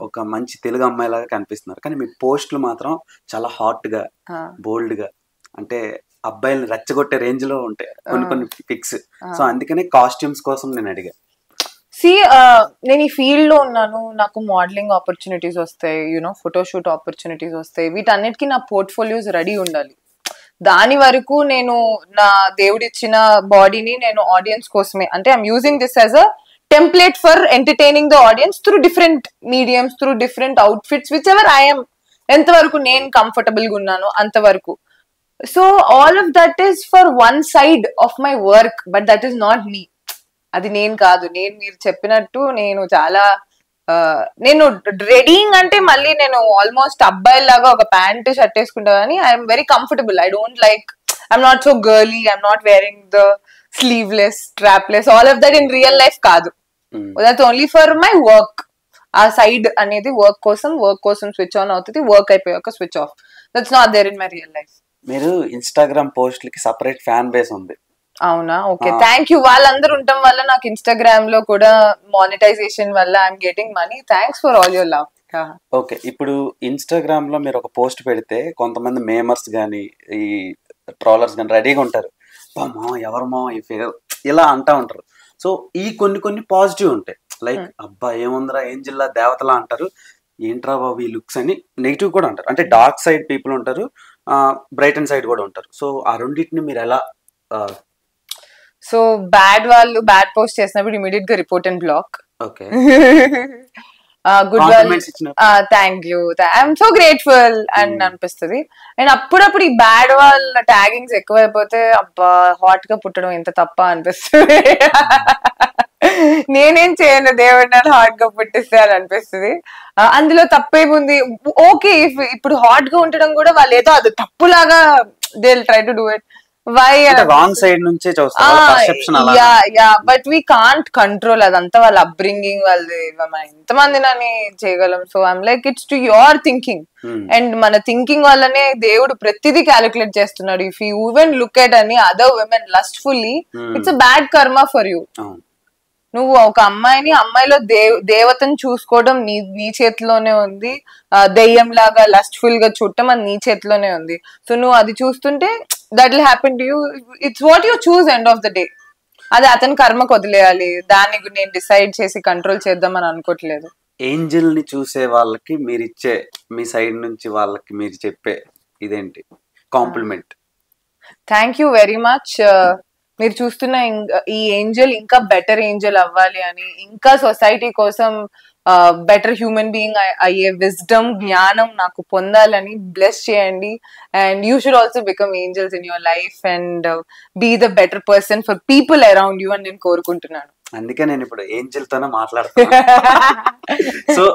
ఒక మంచి తెలుగు అమ్మాయిలాగా కనిపిస్తున్నారు. కానీ మీ పోస్టులు మాత్రం చాలా హాట్ గా, బోల్డ్ గా, అంటే అబ్బాయిల్ని రెచ్చగొట్టే రేంజ్ లో ఉంటాయి కొన్ని పిక్స్. సో అందుకనే కాస్ట్యూమ్స్ కోసం నేను అడిగా. నేను ఈ ఫీల్డ్ లో ఉన్నాను, నాకు మోడలింగ్ ఆపర్చునిటీస్ వస్తాయి, ఫోటోషూట్ ఆపర్చునిటీస్ వస్తాయి. వీటన్నిటికీ నా పోర్ట్ఫోలియోస్ రెడీ ఉండాలి. దాని వరకు నేను నా దేవుడిచ్చిన బాడీని నేను ఆడియన్స్ కోసమే, అంటే I'm using this as a template for entertaining the audience through different mediums, through different outfits, which ever I'm, ఎంతవరకు నేను కంఫర్టబుల్ గా ఉన్నాను అంతవరకు. So all of that is for one side of my work, but that is not me. అది నేను కాదు. నేను మీరు చెప్పినట్టు నేను చాలా నేను రెడీయింగ్ అంటే మళ్ళీ నేను ఆల్మోస్ట్ అబ్బాయిలాగా ఒక ప్యాంట్ షర్ట్ వేసుకుంటా, కానీ I'm very comfortable. I don't like, I'm not so girly, I'm not wearing the sleeveless, strapless, all of that in real life కాదు. That's only for my work. ఆ side అనేది work కోసం switch on అవుతుంది, work అయిపోయాక switch off. That's not there in my real life. మీరు Instagram పోస్ట్లకి separate fan base ఉంది. అవునా? Okay, thank you. వాళ్ళందరూ ఉండటం వల్ల నాకు ఇన్స్టాగ్రామ్ లో కూడా మానిటైజేషన్ వల్ల I'm getting money. Thanks for all your love. Okay, ఇప్పుడు ఇన్స్టాగ్రామ్ లో మీరు ఒక పోస్ట్ పెడితే కొంతమంది మేమర్స్ గానీ ఈ ట్రోలర్స్ గానీ రెడీగా ఉంటారు, మా ఎవరమో ఈ ఫిగర్ ఇలా అంటా ఉంటారు. సో ఈ కొన్ని పాజిటివ్ ఉంటాయి, లైక్ అబ్బా ఏముందిరా ఏంజిల్లా దేవతలా అంటారు, ఏంట్రా బాబు ఈ లుక్స్ అని. నెగిటివ్ కూడా అంటారు, అంటే డార్క్ సైడ్ పీపుల్ ఉంటారు, బ్రైట్ అండ్ సైడ్ కూడా ఉంటారు. సో ఆ రెండింటిని మీరు ఎలా? సో వాళ్ళు బ్యాడ్ పోస్ట్ చేసినప్పుడు ఇమీడియట్ గా report and block. Okay, good వాళ్ళు thank you, I'm so grateful అని అనిపిస్తుంది. అండ్ అప్పుడప్పుడు ఈ బ్యాడ్ వాళ్ళ ట్యాగింగ్స్ ఎక్కువైపోతే అబ్బా హాట్ గా పుట్టడం ఎంత తప్ప అనిపిస్తుంది. నేనేం చేయను, దేవుడు నన్ను హాట్ గా పుట్టిస్తే అని అనిపిస్తుంది. అందులో తప్పేముంది? ఓకే, ఇప్పుడు హాట్ గా ఉండడం కూడా వాళ్ళు ఏదో అది తప్పులాగా they will try to do it. Wrong side నుంచే బట్ వీ కాంట్ కంట్రోల్ అదంతా వాళ్ళ అప్బ్రింగింగ్, వాళ్ళది ఎంతమంది నన్ను చేయగలం. So I'm like it's to your thinking, and మన థింకింగ్ వల్లనే దేవుడు ప్రతిదీ క్యాలిక్యులేట్ చేస్తున్నాడు. If you even look at అని other women lustfully, it's a bad karma for you. నువ్వు ఒక అమ్మాయిలో దేవతను చూసుకోవడం నీ చేతిలోనే ఉంది, దెయ్యం లాగా లస్ట్ఫుల్ గా చూడటం అది నీ చేతిలోనే ఉంది. సో నువ్వు అది చూస్తుంటే that will happen to you. It's what you choose end of the day. అది అతని కర్మకు వదిలేయాలి, దాన్ని నేను డిసైడ్ చేసి కంట్రోల్ చేద్దామని అనుకోవట్లేదు. ఏంజల్ ని చూసే వాళ్ళకి మీరు ఇచ్చే, మీ సైడ్ నుంచి వాళ్ళకి మీరు చెప్పే ఇదేంటి compliment? Thank you very much. మీరు చూస్తున్న ఈ ఏంజల్ ఇంకా బెటర్ ఏంజల్ అవ్వాలి అని, ఇంకా సొసైటీ కోసం బెటర్ హ్యూమన్ బీయింగ్ అయ్యే విజ్డమ్, జ్ఞానం నాకు పొందాలని బ్లెస్ చేయండి. And you should also become angels in your life and be the better person for people around you అని నేను కోరుకుంటున్నాను. అందుకే నేను ఇప్పుడు ఏంజల్ తోనే మాట్లాడుతాను. సో